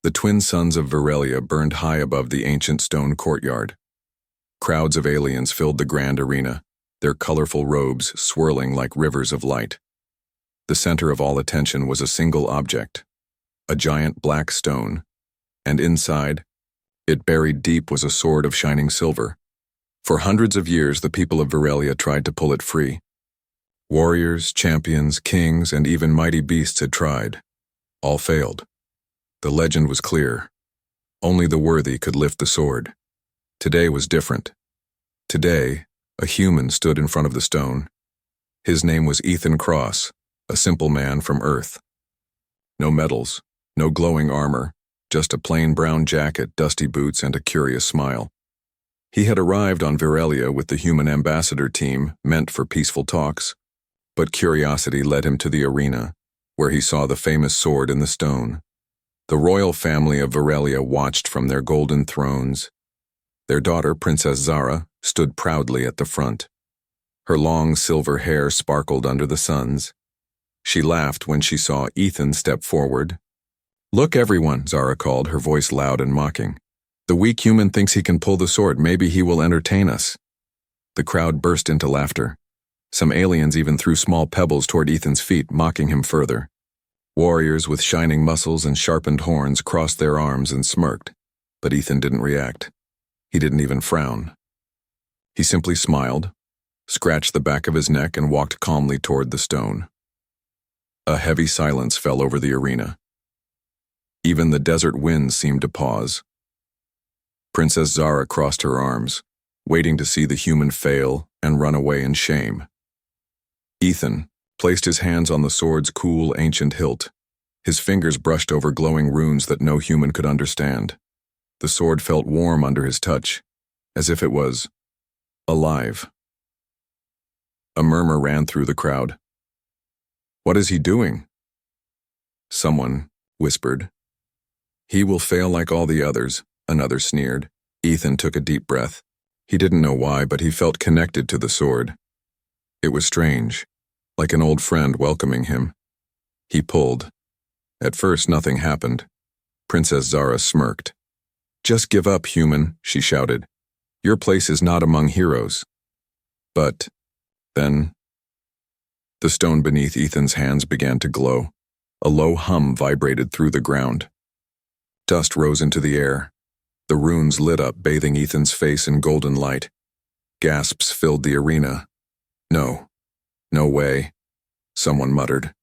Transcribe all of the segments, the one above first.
The twin suns of Virelia burned high above the ancient stone courtyard. Crowds of aliens filled the grand arena, their colorful robes swirling like rivers of light. The center of all attention was a single object, a giant black stone, and inside, it buried deep, was a sword of shining silver. For hundreds of years, the people of Virelia tried to pull it free. Warriors, champions, kings, and even mighty beasts had tried. All failed. The legend was clear. Only the worthy could lift the sword. Today was different. Today, a human stood in front of the stone. His name was Ethan Cross, a simple man from Earth. No medals, no glowing armor, just a plain brown jacket, dusty boots, and a curious smile. He had arrived on Virelia with the human ambassador team meant for peaceful talks, but curiosity led him to the arena, where he saw the famous sword in the stone. The royal family of Virelia watched from their golden thrones. Their daughter, Princess Zara, stood proudly at the front. Her long silver hair sparkled under the suns. She laughed when she saw Ethan step forward. "Look, everyone," Zara called, her voice loud and mocking. "The weak human thinks he can pull the sword. Maybe he will entertain us." The crowd burst into laughter. Some aliens even threw small pebbles toward Ethan's feet, mocking him further. Warriors with shining muscles and sharpened horns crossed their arms and smirked, but Ethan didn't react. He didn't even frown. He simply smiled, scratched the back of his neck, and walked calmly toward the stone. A heavy silence fell over the arena. Even the desert winds seemed to pause. Princess Zara crossed her arms, waiting to see the human fail and run away in shame. Ethan placed his hands on the sword's cool, ancient hilt. His fingers brushed over glowing runes that no human could understand. The sword felt warm under his touch, as if it was alive. A murmur ran through the crowd. "What is he doing?" Someone whispered. "He will fail like all the others," another sneered. Ethan took a deep breath. He didn't know why, but he felt connected to the sword. It was strange, like an old friend welcoming him. He pulled. At first, nothing happened. Princess Zara smirked. "Just give up, human," she shouted. "Your place is not among heroes." But then, the stone beneath Ethan's hands began to glow. A low hum vibrated through the ground. Dust rose into the air. The runes lit up, bathing Ethan's face in golden light. Gasps filled the arena. "No. No way," someone muttered.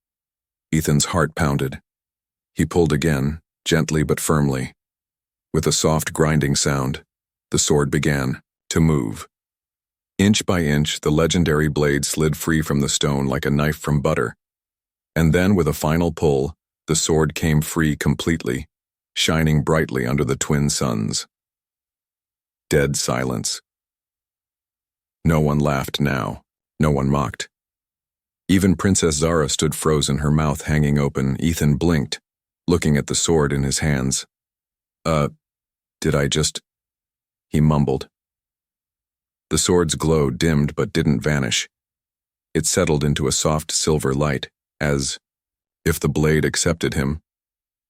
Ethan's heart pounded. He pulled again, gently but firmly. With a soft grinding sound, the sword began to move. Inch by inch, the legendary blade slid free from the stone like a knife from butter. And then, with a final pull, the sword came free completely, shining brightly under the twin suns. Dead silence. No one laughed now. No one mocked. Even Princess Zara stood frozen, her mouth hanging open. Ethan blinked, looking at the sword in his hands. Did I just—" he mumbled. The sword's glow dimmed but didn't vanish. It settled into a soft silver light, as if the blade accepted him.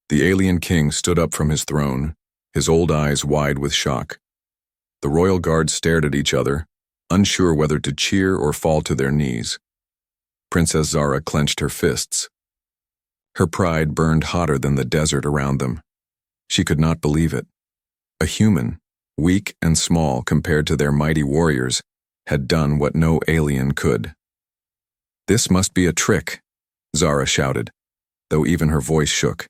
The alien king stood up from his throne, his old eyes wide with shock. The royal guards stared at each other, unsure whether to cheer or fall to their knees. Princess Zara clenched her fists. Her pride burned hotter than the desert around them. She could not believe it. A human, weak and small compared to their mighty warriors, had done what no alien could. "This must be a trick," Zara shouted, though even her voice shook.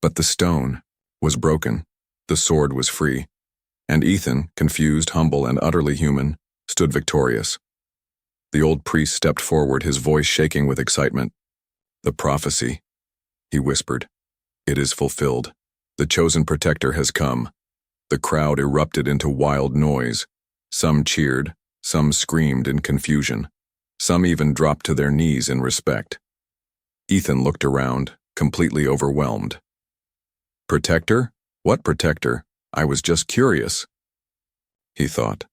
But the stone was broken. The sword was free. And Ethan, confused, humble, and utterly human, stood victorious. The old priest stepped forward, his voice shaking with excitement. "The prophecy," he whispered. "It is fulfilled. The chosen protector has come." The crowd erupted into wild noise. Some cheered, some screamed in confusion. Some even dropped to their knees in respect. Ethan looked around, completely overwhelmed. "Protector? What protector? I was just curious," he thought.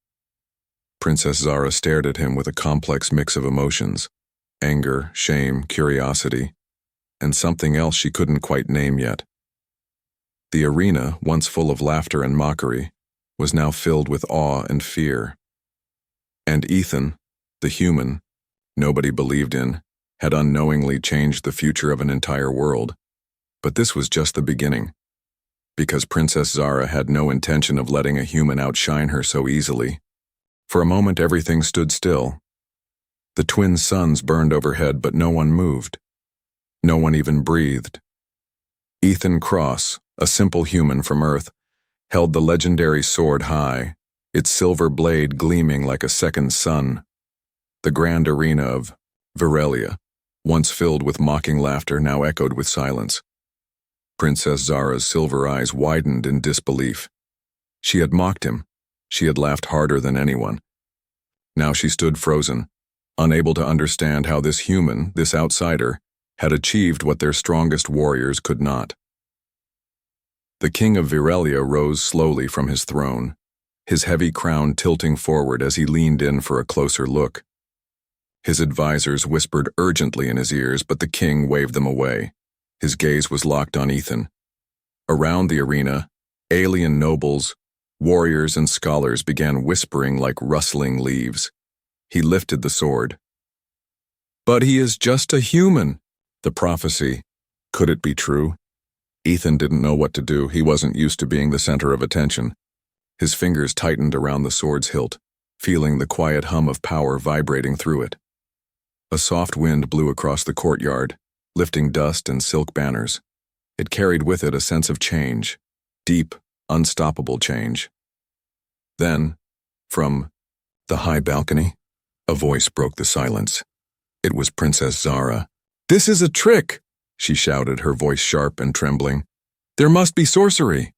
Princess Zara stared at him with a complex mix of emotions: anger, shame, curiosity, and something else she couldn't quite name yet. The arena, once full of laughter and mockery, was now filled with awe and fear. And Ethan, the human, nobody believed in, had unknowingly changed the future of an entire world. But this was just the beginning, because Princess Zara had no intention of letting a human outshine her so easily. For a moment everything stood still. The twin suns burned overhead, but no one moved. No one even breathed. Ethan Cross, a simple human from Earth, held the legendary sword high, its silver blade gleaming like a second sun. The grand arena of Virelia, once filled with mocking laughter, now echoed with silence. Princess Zara's silver eyes widened in disbelief. She had mocked him. She had laughed harder than anyone. Now she stood frozen, unable to understand how this human, this outsider, had achieved what their strongest warriors could not. The king of Virelia rose slowly from his throne, his heavy crown tilting forward as he leaned in for a closer look. His advisors whispered urgently in his ears, but the king waved them away. His gaze was locked on Ethan. Around the arena, alien nobles, warriors, and scholars began whispering like rustling leaves. He lifted the sword. "But he is just a human." The prophecy. Could it be true? Ethan didn't know what to do. He wasn't used to being the center of attention. His fingers tightened around the sword's hilt, feeling the quiet hum of power vibrating through it. A soft wind blew across the courtyard, lifting dust and silk banners. It carried with it a sense of change, deep, unstoppable change. Then, from the high balcony, a voice broke the silence. It was Princess Zara. "This is a trick!" she shouted, her voice sharp and trembling. "There must be sorcery!"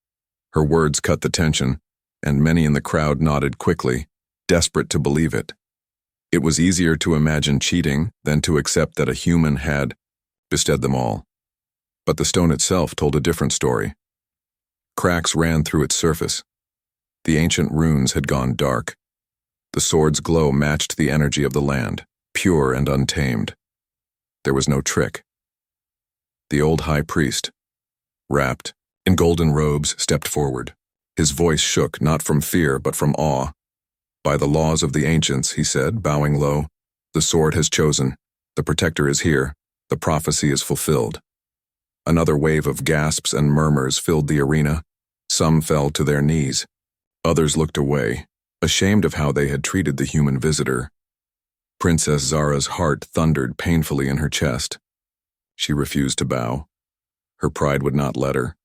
Her words cut the tension, and many in the crowd nodded quickly, desperate to believe it. It was easier to imagine cheating than to accept that a human had bested them all. But the stone itself told a different story. Cracks ran through its surface. The ancient runes had gone dark. The sword's glow matched the energy of the land, pure and untamed. There was no trick. The old high priest, wrapped in golden robes, stepped forward. His voice shook, not from fear, but from awe. "By the laws of the ancients," he said, bowing low, "the sword has chosen. The protector is here. The prophecy is fulfilled." Another wave of gasps and murmurs filled the arena. Some fell to their knees. Others looked away, ashamed of how they had treated the human visitor. Princess Zara's heart thundered painfully in her chest. She refused to bow. Her pride would not let her.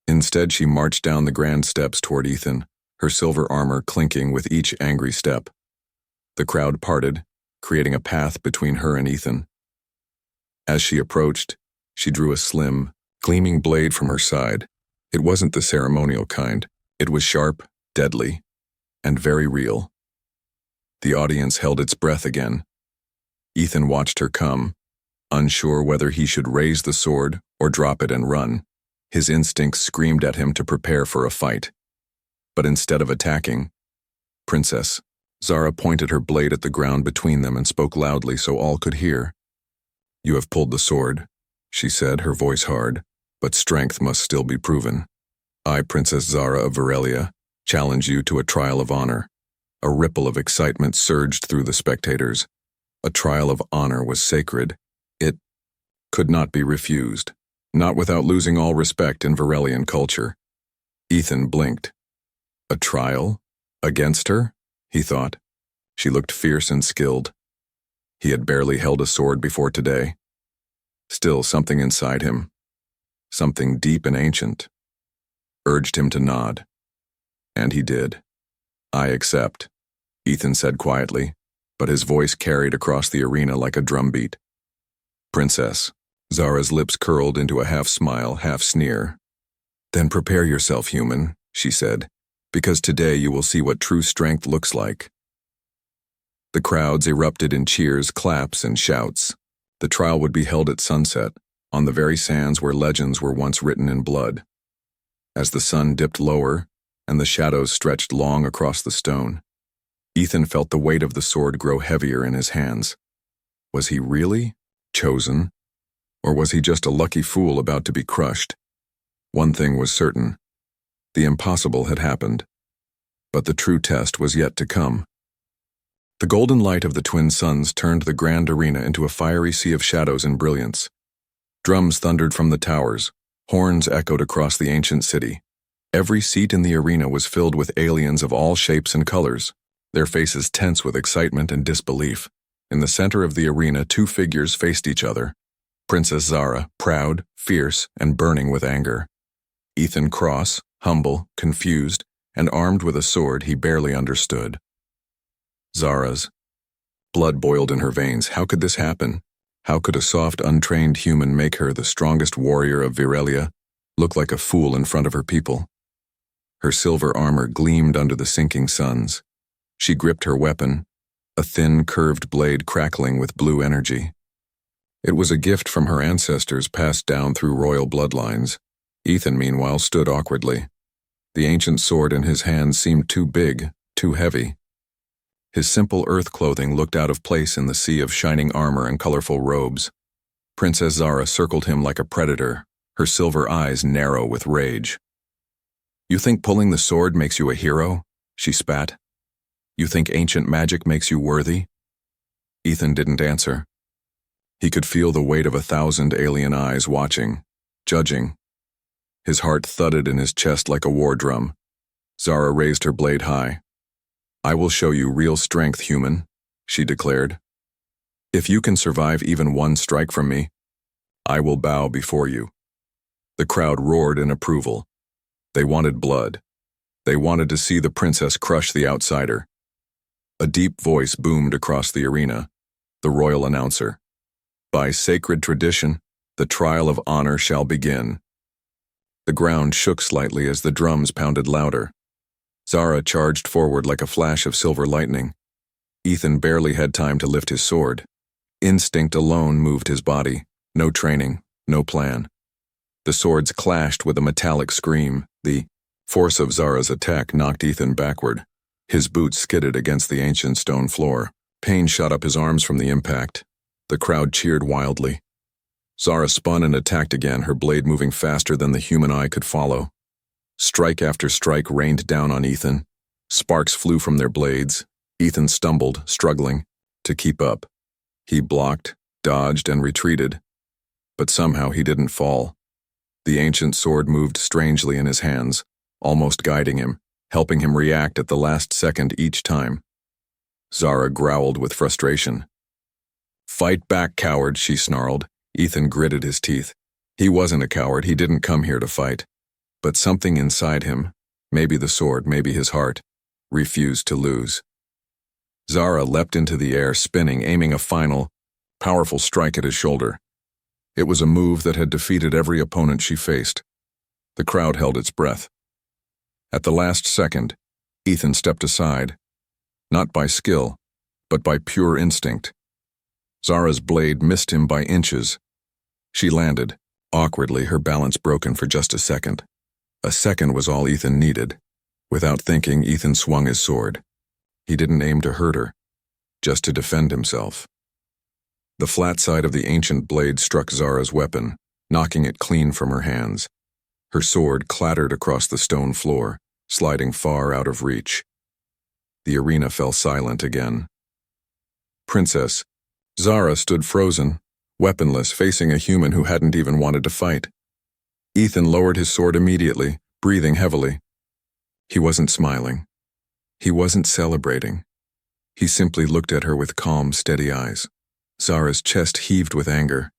Instead, she marched down the grand steps toward Ethan, her silver armor clinking with each angry step. The crowd parted, creating a path between her and Ethan. As she approached, she drew a slim, gleaming blade from her side. It wasn't the ceremonial kind. It was sharp, deadly, and very real. The audience held its breath again. Ethan watched her come, unsure whether he should raise the sword or drop it and run. His instincts screamed at him to prepare for a fight. But instead of attacking, Princess Zara pointed her blade at the ground between them and spoke loudly so all could hear. "You have pulled the sword," she said, her voice hard, "but strength must still be proven. I, Princess Zara of Virelia, challenge you to a trial of honor." A ripple of excitement surged through the spectators. A trial of honor was sacred. It could not be refused, not without losing all respect in Virelian culture. Ethan blinked. A trial? Against her? He thought. She looked fierce and skilled. He had barely held a sword before today. Still, something inside him, something deep and ancient, urged him to nod. And he did. "I accept," Ethan said quietly, but his voice carried across the arena like a drumbeat. "Princess." Zara's lips curled into a half-smile, half-sneer. "Then prepare yourself, human," she said, "because today you will see what true strength looks like." The crowds erupted in cheers, claps, and shouts. The trial would be held at sunset, on the very sands where legends were once written in blood. As the sun dipped lower, and the shadows stretched long across the stone, Ethan felt the weight of the sword grow heavier in his hands. Was he really chosen? Or was he just a lucky fool about to be crushed? One thing was certain. The impossible had happened. But the true test was yet to come. The golden light of the twin suns turned the grand arena into a fiery sea of shadows and brilliance. Drums thundered from the towers. Horns echoed across the ancient city. Every seat in the arena was filled with aliens of all shapes and colors, their faces tense with excitement and disbelief. In the center of the arena, two figures faced each other. Princess Zara, proud, fierce, and burning with anger. Ethan Cross, humble, confused, and armed with a sword he barely understood. Zara's blood boiled in her veins. How could this happen? How could a soft, untrained human make her, the strongest warrior of Virelia, look like a fool in front of her people? Her silver armor gleamed under the sinking suns. She gripped her weapon, a thin, curved blade crackling with blue energy. It was a gift from her ancestors passed down through royal bloodlines. Ethan, meanwhile, stood awkwardly. The ancient sword in his hand seemed too big, too heavy. His simple earth clothing looked out of place in the sea of shining armor and colorful robes. Princess Zara circled him like a predator, her silver eyes narrow with rage. "You think pulling the sword makes you a hero?" she spat. "You think ancient magic makes you worthy?" Ethan didn't answer. He could feel the weight of 1,000 alien eyes watching, judging. His heart thudded in his chest like a war drum. Zara raised her blade high. "I will show you real strength, human," she declared. "If you can survive even one strike from me, I will bow before you." The crowd roared in approval. They wanted blood. They wanted to see the princess crush the outsider. A deep voice boomed across the arena, the royal announcer. "By sacred tradition, the trial of honor shall begin." The ground shook slightly as the drums pounded louder. Zara charged forward like a flash of silver lightning. Ethan barely had time to lift his sword. Instinct alone moved his body. No training, no plan. The swords clashed with a metallic scream. The force of Zara's attack knocked Ethan backward. His boots skidded against the ancient stone floor. Pain shot up his arms from the impact. The crowd cheered wildly. Zara spun and attacked again, her blade moving faster than the human eye could follow. Strike after strike rained down on Ethan. Sparks flew from their blades. Ethan stumbled, struggling to keep up. He blocked, dodged, and retreated. But somehow he didn't fall. The ancient sword moved strangely in his hands, almost guiding him, helping him react at the last second each time. Zara growled with frustration. "Fight back, coward," she snarled. Ethan gritted his teeth. He wasn't a coward, he didn't come here to fight. But something inside him, maybe the sword, maybe his heart, refused to lose. Zara leapt into the air, spinning, aiming a final, powerful strike at his shoulder. It was a move that had defeated every opponent she faced. The crowd held its breath. At the last second, Ethan stepped aside, not by skill, but by pure instinct. Zara's blade missed him by inches. She landed, awkwardly, her balance broken for just a second. A second was all Ethan needed. Without thinking, Ethan swung his sword. He didn't aim to hurt her, just to defend himself. The flat side of the ancient blade struck Zara's weapon, knocking it clean from her hands. Her sword clattered across the stone floor, sliding far out of reach. The arena fell silent again. Princess Zara stood frozen, weaponless, facing a human who hadn't even wanted to fight. Ethan lowered his sword immediately, breathing heavily. He wasn't smiling. He wasn't celebrating. He simply looked at her with calm, steady eyes. Zara's chest heaved with anger,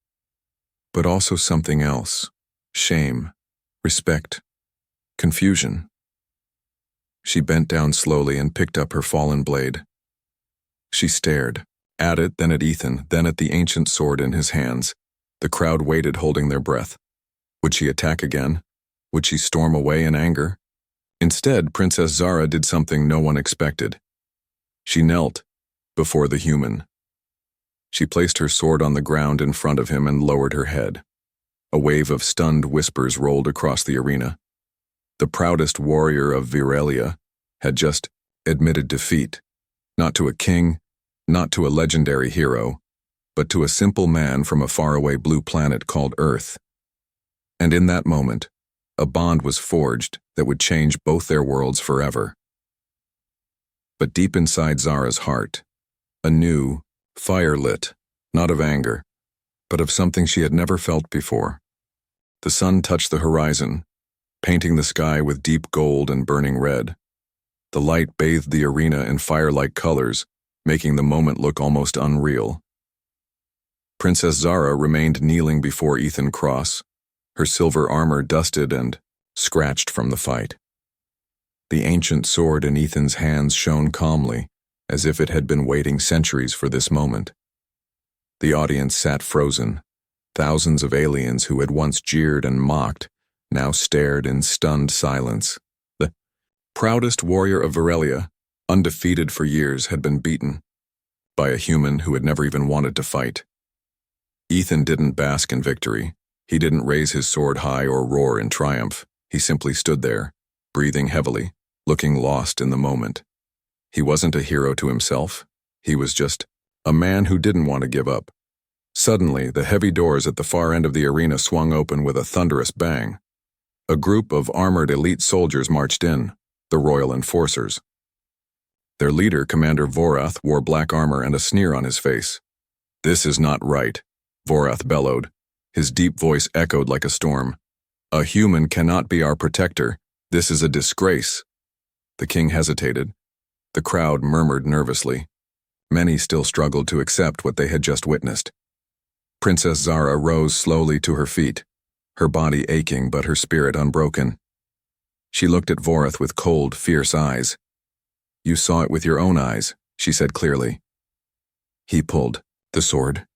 but also something else: shame, respect, confusion. She bent down slowly and picked up her fallen blade. She stared, at it, then at Ethan, then at the ancient sword in his hands. The crowd waited, holding their breath. Would she attack again? Would she storm away in anger? Instead, Princess Zara did something no one expected. She knelt before the human. She placed her sword on the ground in front of him and lowered her head. A wave of stunned whispers rolled across the arena. The proudest warrior of Virelia had just admitted defeat, not to a king, not to a legendary hero, but to a simple man from a faraway blue planet called Earth. And in that moment, A bond was forged that would change both their worlds forever. But deep inside Zara's heart, a new fire lit, not of anger, but of something she had never felt before. The sun touched the horizon, painting the sky with deep gold and burning red. The light bathed the arena in fire-like colors, making the moment look almost unreal. Princess Zara remained kneeling before Ethan Cross, her silver armor dusted and scratched from the fight. The ancient sword in Ethan's hands shone calmly, as if it had been waiting centuries for this moment. The audience sat frozen. Thousands of aliens who had once jeered and mocked now stared in stunned silence. The proudest warrior of Varelia, undefeated for years, had been beaten by a human who had never even wanted to fight. Ethan didn't bask in victory. He didn't raise his sword high or roar in triumph. He simply stood there, breathing heavily, looking lost in the moment. He wasn't a hero to himself. He was just a man who didn't want to give up. Suddenly, the heavy doors at the far end of the arena swung open with a thunderous bang. A group of armored elite soldiers marched in, the Royal Enforcers. Their leader, Commander Vorath, wore black armor and a sneer on his face. "This is not right," Vorath bellowed. His deep voice echoed like a storm. "A human cannot be our protector. This is a disgrace." The king hesitated. The crowd murmured nervously. Many still struggled to accept what they had just witnessed. Princess Zara rose slowly to her feet, her body aching but her spirit unbroken. She looked at Vorath with cold, fierce eyes. "You saw it with your own eyes," she said clearly. He pulled the sword.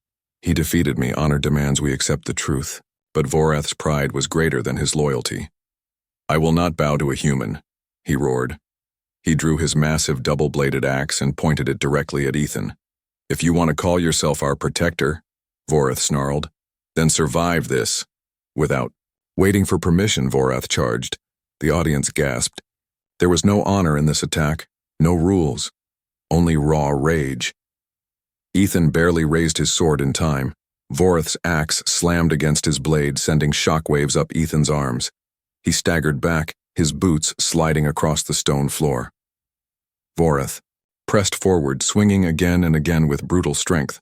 "He defeated me. Honor demands we accept the truth." But Vorath's pride was greater than his loyalty. "I will not bow to a human," he roared. He drew his massive double-bladed axe and pointed it directly at Ethan. "If you want to call yourself our protector," Vorath snarled, "then survive this." Without waiting for permission, Vorath charged. The audience gasped. There was no honor in this attack, no rules, only raw rage. Ethan barely raised his sword in time. Vorath's axe slammed against his blade, sending shockwaves up Ethan's arms. He staggered back, his boots sliding across the stone floor. Vorath pressed forward, swinging again and again with brutal strength.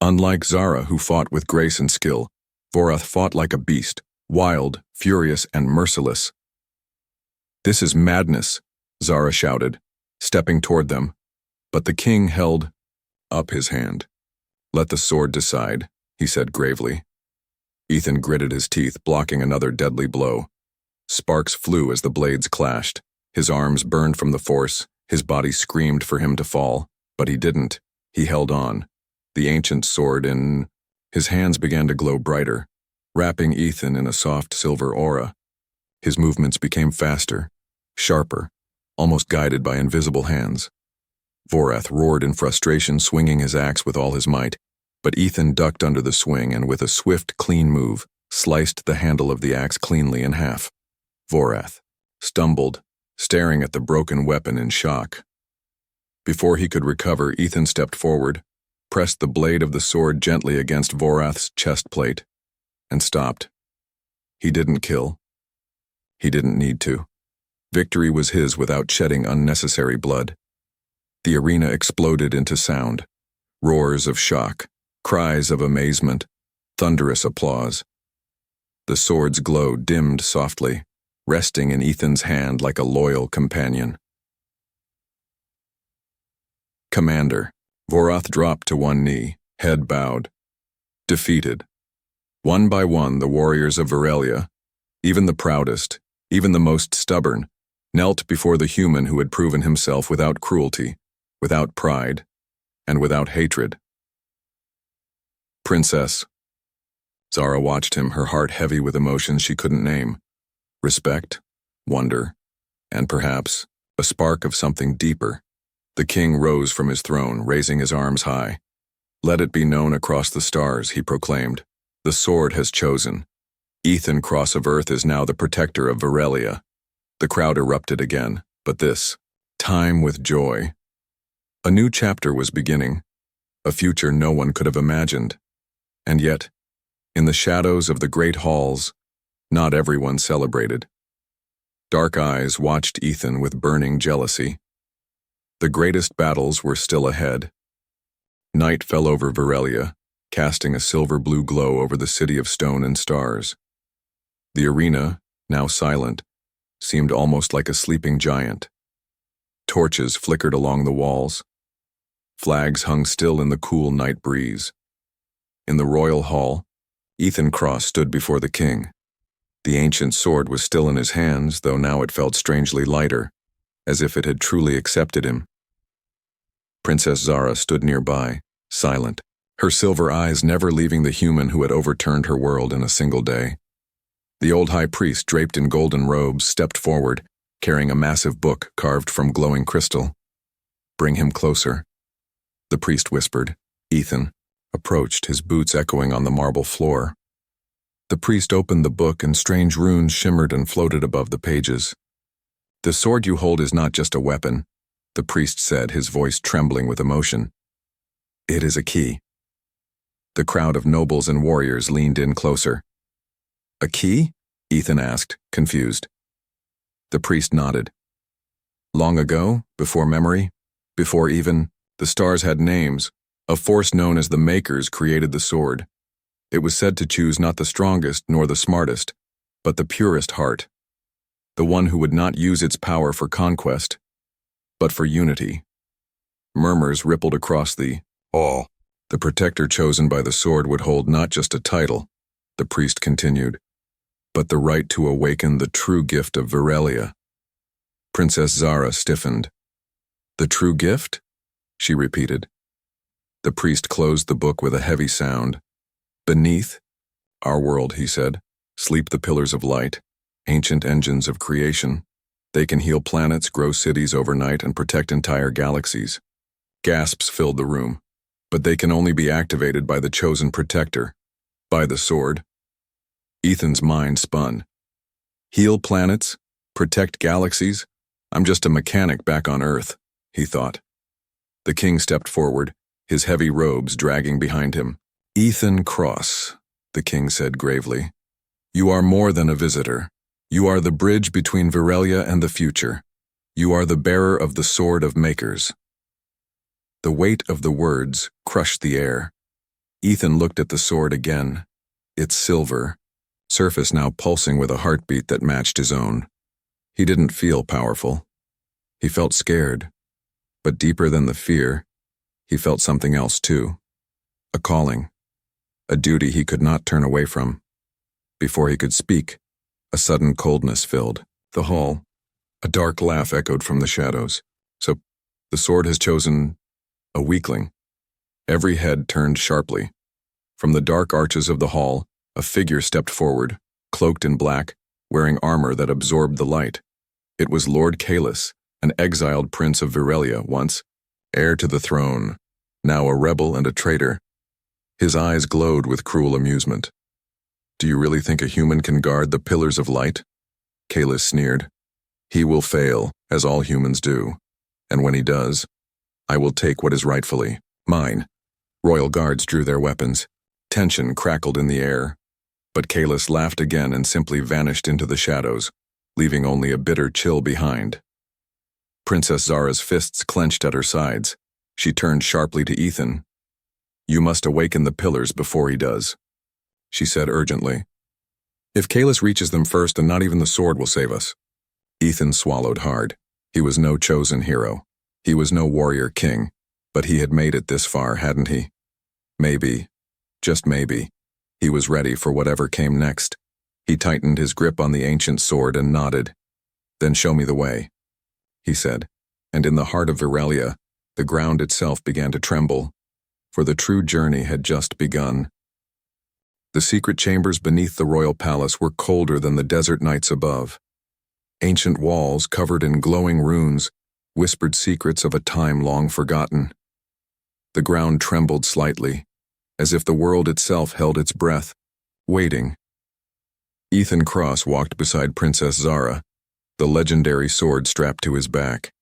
Unlike Zara, who fought with grace and skill, Vorath fought like a beast, wild, furious, and merciless. "This is madness," Zara shouted, stepping toward them. But the king held up his hand. "Let the sword decide," he said gravely. Ethan gritted his teeth, blocking another deadly blow. Sparks flew as the blades clashed. His arms burned from the force. His body screamed for him to fall, but he didn't. He held on, the ancient sword in. His hands began to glow brighter, wrapping Ethan in a soft silver aura. His movements became faster, sharper, almost guided by invisible hands. Vorath roared in frustration, swinging his axe with all his might, but Ethan ducked under the swing and with a swift, clean move, sliced the handle of the axe cleanly in half. Vorath stumbled, staring at the broken weapon in shock. Before he could recover, Ethan stepped forward, pressed the blade of the sword gently against Vorath's chest plate, and stopped. He didn't kill. He didn't need to. Victory was his without shedding unnecessary blood. The arena exploded into sound. Roars of shock, cries of amazement, thunderous applause. The sword's glow dimmed softly, resting in Ethan's hand like a loyal companion. "Commander." Vorath dropped to one knee, head bowed. Defeated. One by one, the warriors of Varelia, even the proudest, even the most stubborn, knelt before the human who had proven himself without cruelty, without pride, and without hatred. "Princess." Zara watched him, her heart heavy with emotions she couldn't name. Respect, wonder, and perhaps a spark of something deeper. The king rose from his throne, raising his arms high. "Let it be known across the stars," he proclaimed. "The sword has chosen. Ethan Cross of Earth is now the protector of Varelia." The crowd erupted again, but this time with joy. A new chapter was beginning, a future no one could have imagined. And yet, in the shadows of the great halls, not everyone celebrated. Dark eyes watched Ethan with burning jealousy. The greatest battles were still ahead. Night fell over Virelia, casting a silver-blue glow over the city of stone and stars. The arena, now silent, seemed almost like a sleeping giant. Torches flickered along the walls. Flags hung still in the cool night breeze. In the royal hall, Ethan Cross stood before the king. The ancient sword was still in his hands, though now it felt strangely lighter, as if it had truly accepted him. Princess Zara stood nearby, silent, her silver eyes never leaving the human who had overturned her world in a single day. The old high priest, draped in golden robes, stepped forward, carrying a massive book carved from glowing crystal. "Bring him closer," the priest whispered. Ethan approached, his boots echoing on the marble floor. The priest opened the book, and strange runes shimmered and floated above the pages. "The sword you hold is not just a weapon," the priest said, his voice trembling with emotion. "It is a key." The crowd of nobles and warriors leaned in closer. "A key?" Ethan asked, confused. The priest nodded. "Long ago, before memory, before even the stars had names, a force known as the Makers created the sword. It was said to choose not the strongest nor the smartest, but the purest heart, the one who would not use its power for conquest, but for unity." Murmurs rippled across the hall. The protector chosen by the sword would hold not just a title, the priest continued, but the right to awaken the true gift of Virelia. Princess Zara stiffened. "The true gift?" she repeated. The priest closed the book with a heavy sound. "Beneath our world," he said, "sleep the pillars of light, ancient engines of creation. They can heal planets, grow cities overnight, and protect entire galaxies." Gasps filled the room. "But they can only be activated by the chosen protector, by the sword." Ethan's mind spun. "Heal planets? Protect galaxies? I'm just a mechanic back on Earth," he thought. The king stepped forward, his heavy robes dragging behind him. "Ethan Cross," the king said gravely, "you are more than a visitor. You are the bridge between Virelia and the future. You are the bearer of the sword of Makers." The weight of the words crushed the air. Ethan looked at the sword again. Its silver, surface now pulsing with a heartbeat that matched his own. He didn't feel powerful. He felt scared. But deeper than the fear, he felt something else too. A calling. A duty he could not turn away from. Before he could speak, a sudden coldness filled the hall. A dark laugh echoed from the shadows. "So, the sword has chosen a weakling." Every head turned sharply. From the dark arches of the hall, a figure stepped forward, cloaked in black, wearing armor that absorbed the light. It was Lord Kalis, an exiled prince of Virelia, once heir to the throne, now a rebel and a traitor. His eyes glowed with cruel amusement. "Do you really think a human can guard the pillars of light?" Kalis sneered. "He will fail, as all humans do. And when he does, I will take what is rightfully mine." Royal guards drew their weapons. Tension crackled in the air. But Kalis laughed again and simply vanished into the shadows, leaving only a bitter chill behind. Princess Zara's fists clenched at her sides. She turned sharply to Ethan. "You must awaken the pillars before he does," she said urgently. "If Kalis reaches them first, then not even the sword will save us." Ethan swallowed hard. He was no chosen hero. He was no warrior king, but he had made it this far, hadn't he? Maybe, just maybe, he was ready for whatever came next. He tightened his grip on the ancient sword and nodded. "Then show me the way," he said, and in the heart of Virelia, the ground itself began to tremble, for the true journey had just begun. The secret chambers beneath the royal palace were colder than the desert nights above. Ancient walls, covered in glowing runes, whispered secrets of a time long forgotten. The ground trembled slightly, as if the world itself held its breath, waiting. Ethan Cross walked beside Princess Zara, the legendary sword strapped to his back.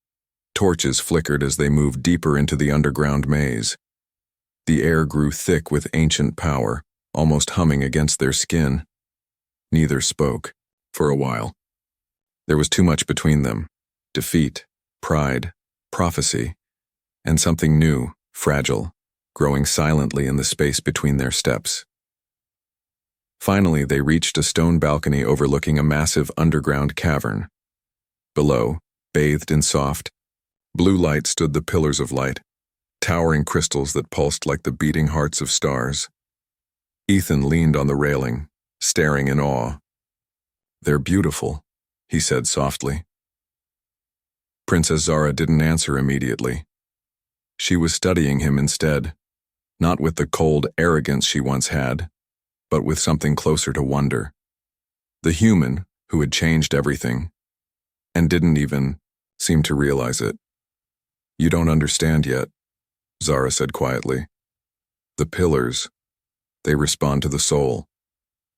Torches flickered as they moved deeper into the underground maze. The air grew thick with ancient power, almost humming against their skin. Neither spoke, for a while. There was too much between them. Defeat, pride, prophecy, and something new, fragile, growing silently in the space between their steps. Finally, they reached a stone balcony overlooking a massive underground cavern. Below, bathed in soft, blue light, stood the pillars of light, towering crystals that pulsed like the beating hearts of stars. Ethan leaned on the railing, staring in awe. "They're beautiful," he said softly. Princess Zara didn't answer immediately. She was studying him instead, not with the cold arrogance she once had, but with something closer to wonder. The human who had changed everything, and didn't even seem to realize it. "You don't understand yet," Zara said quietly. "The pillars, they respond to the soul,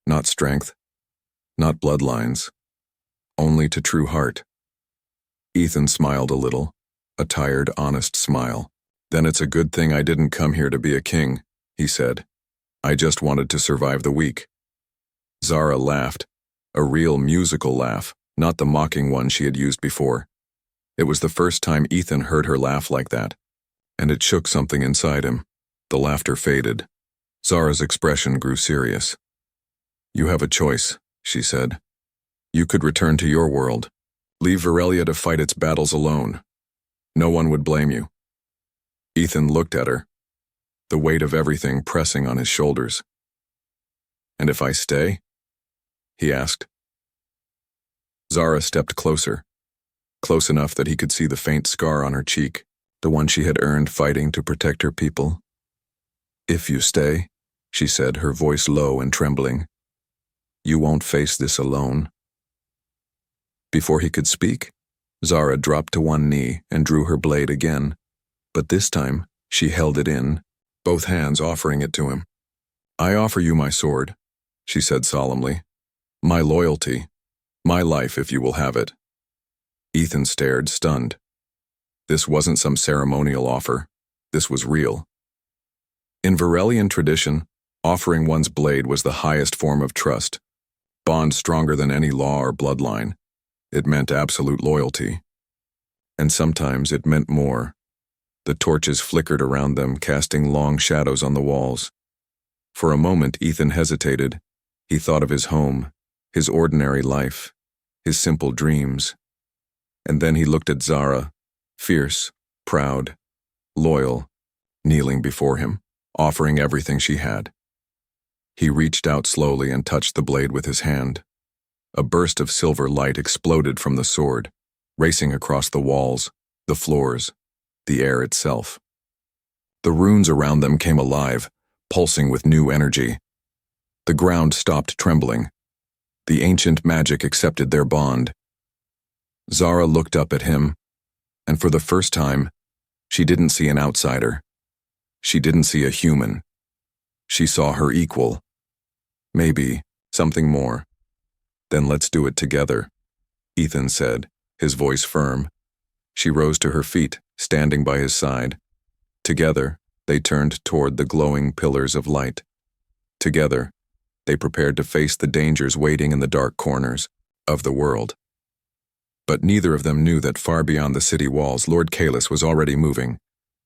not strength, not bloodlines, only to true heart." Ethan smiled a little, a tired, honest smile. "Then it's a good thing I didn't come here to be a king," he said. "I just wanted to survive the week." Zara laughed, a real musical laugh, not the mocking one she had used before. It was the first time Ethan heard her laugh like that, and it shook something inside him. The laughter faded. Zara's expression grew serious. "You have a choice," she said. "You could return to your world, leave Varelia to fight its battles alone. No one would blame you." Ethan looked at her, the weight of everything pressing on his shoulders. "And if I stay?" he asked. Zara stepped closer, close enough that he could see the faint scar on her cheek, the one she had earned fighting to protect her people. "If you stay," she said, her voice low and trembling, "you won't face this alone." Before he could speak, Zara dropped to one knee and drew her blade again, but this time she held it in, both hands offering it to him. "I offer you my sword," she said solemnly. "My loyalty, my life if you will have it." Ethan stared, stunned. This wasn't some ceremonial offer. This was real. In Varelian tradition, offering one's blade was the highest form of trust, bond stronger than any law or bloodline. It meant absolute loyalty. And sometimes it meant more. The torches flickered around them, casting long shadows on the walls. For a moment, Ethan hesitated. He thought of his home, his ordinary life, his simple dreams. And then he looked at Zara, fierce, proud, loyal, kneeling before him, offering everything she had. He reached out slowly and touched the blade with his hand. A burst of silver light exploded from the sword, racing across the walls, the floors, the air itself. The runes around them came alive, pulsing with new energy. The ground stopped trembling. The ancient magic accepted their bond. Zara looked up at him, and for the first time, she didn't see an outsider. She didn't see a human. She saw her equal. Maybe something more. "Then let's do it together," Ethan said, his voice firm. She rose to her feet, standing by his side. Together, they turned toward the glowing pillars of light. Together, they prepared to face the dangers waiting in the dark corners of the world. But neither of them knew that far beyond the city walls, Lord Kalis was already moving,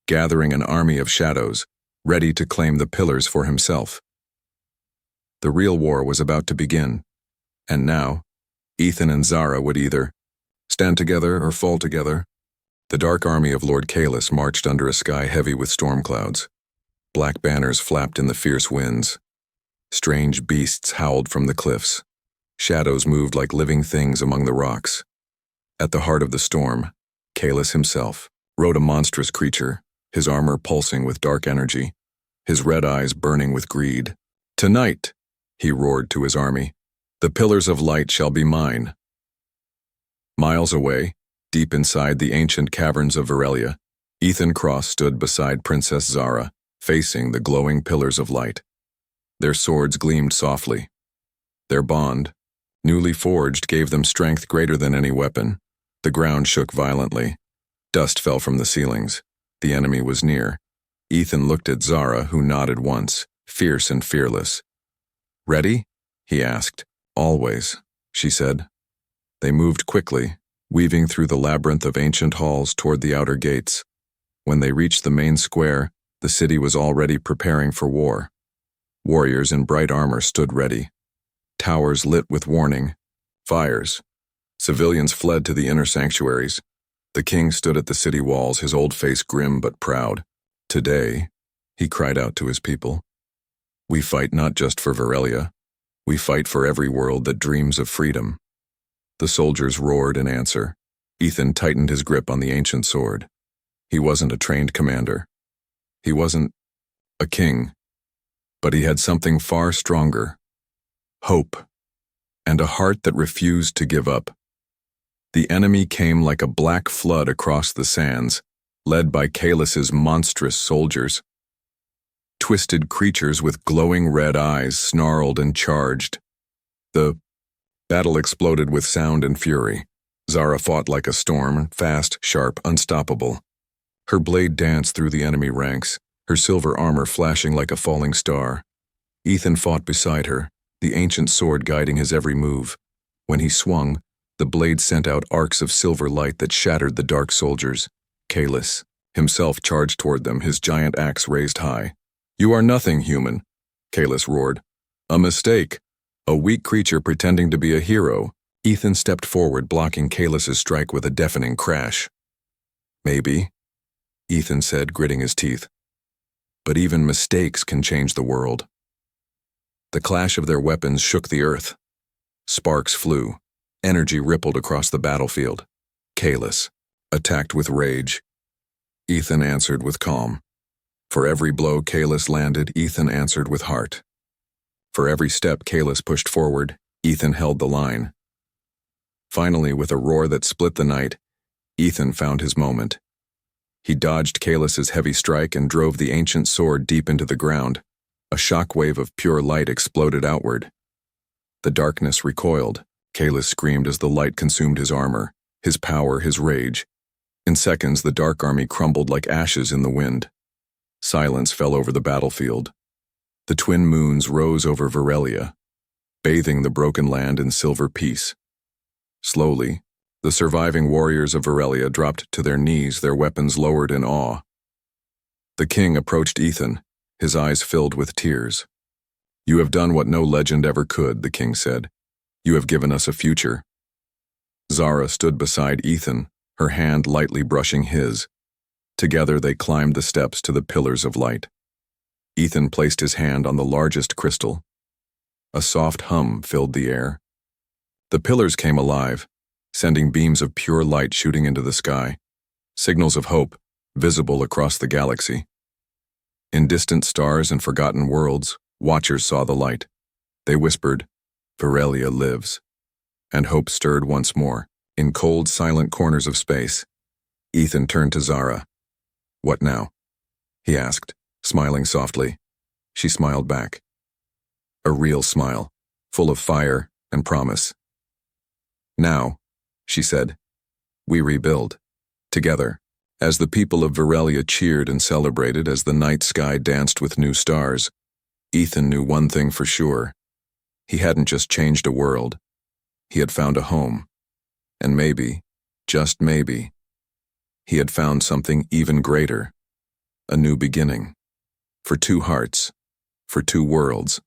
gathering an army of shadows, ready to claim the pillars for himself. The real war was about to begin, and now, Ethan and Zara would either stand together or fall together. The dark army of Lord Kalis marched under a sky heavy with storm clouds. Black banners flapped in the fierce winds. Strange beasts howled from the cliffs. Shadows moved like living things among the rocks. At the heart of the storm, Kalis himself rode a monstrous creature, his armor pulsing with dark energy, his red eyes burning with greed. "Tonight," he roared to his army, "the pillars of light shall be mine." Miles away, deep inside the ancient caverns of Varelia, Ethan Cross stood beside Princess Zara, facing the glowing pillars of light. Their swords gleamed softly. Their bond, newly forged, gave them strength greater than any weapon. The ground shook violently. Dust fell from the ceilings. The enemy was near. Ethan looked at Zara, who nodded once, fierce and fearless. "Ready?" he asked. "Always," she said. They moved quickly, weaving through the labyrinth of ancient halls toward the outer gates. When they reached the main square, the city was already preparing for war. Warriors in bright armor stood ready. Towers lit with warning. Fires. Civilians fled to the inner sanctuaries. The king stood at the city walls, his old face grim but proud. Today, he cried out to his people, we fight not just for Varelia. We fight for every world that dreams of freedom. The soldiers roared in answer. Ethan tightened his grip on the ancient sword. He wasn't a trained commander. He wasn't a king. But he had something far stronger. Hope. And a heart that refused to give up. The enemy came like a black flood across the sands, led by Kaelus's monstrous soldiers. Twisted creatures with glowing red eyes snarled and charged. The battle exploded with sound and fury. Zara fought like a storm, fast, sharp, unstoppable. Her blade danced through the enemy ranks, her silver armor flashing like a falling star. Ethan fought beside her, the ancient sword guiding his every move. When he swung, the blade sent out arcs of silver light that shattered the dark soldiers. Kaelus himself charged toward them, his giant axe raised high. You are nothing, human, Kaelus roared. A mistake. A weak creature pretending to be a hero. Ethan stepped forward, blocking Kaelus's strike with a deafening crash. Maybe, Ethan said, gritting his teeth. But even mistakes can change the world. The clash of their weapons shook the earth. Sparks flew. Energy rippled across the battlefield. Kaelus attacked with rage. Ethan answered with calm. For every blow Kaelus landed, Ethan answered with heart. For every step Kaelus pushed forward, Ethan held the line. Finally, with a roar that split the night, Ethan found his moment. He dodged Kaelus's heavy strike and drove the ancient sword deep into the ground. A shockwave of pure light exploded outward. The darkness recoiled. Kaelus screamed as the light consumed his armor, his power, his rage. In seconds, the dark army crumbled like ashes in the wind. Silence fell over the battlefield. The twin moons rose over Varelia, bathing the broken land in silver peace. Slowly, the surviving warriors of Varelia dropped to their knees, their weapons lowered in awe. The king approached Ethan, his eyes filled with tears. You have done what no legend ever could, the king said. You have given us a future. Zara stood beside Ethan, her hand lightly brushing his. Together they climbed the steps to the pillars of light. Ethan placed his hand on the largest crystal. A soft hum filled the air. The pillars came alive, sending beams of pure light shooting into the sky, signals of hope visible across the galaxy. In distant stars and forgotten worlds, watchers saw the light. They whispered, Varelia lives. And hope stirred once more. In cold, silent corners of space, Ethan turned to Zara. What now? He asked, smiling softly. She smiled back. A real smile, full of fire and promise. Now, she said, we rebuild. Together. As the people of Varelia cheered and celebrated, as the night sky danced with new stars, Ethan knew one thing for sure. He hadn't just changed a world. He had found a home. And maybe, just maybe, he had found something even greater. A new beginning. For two hearts. For two worlds.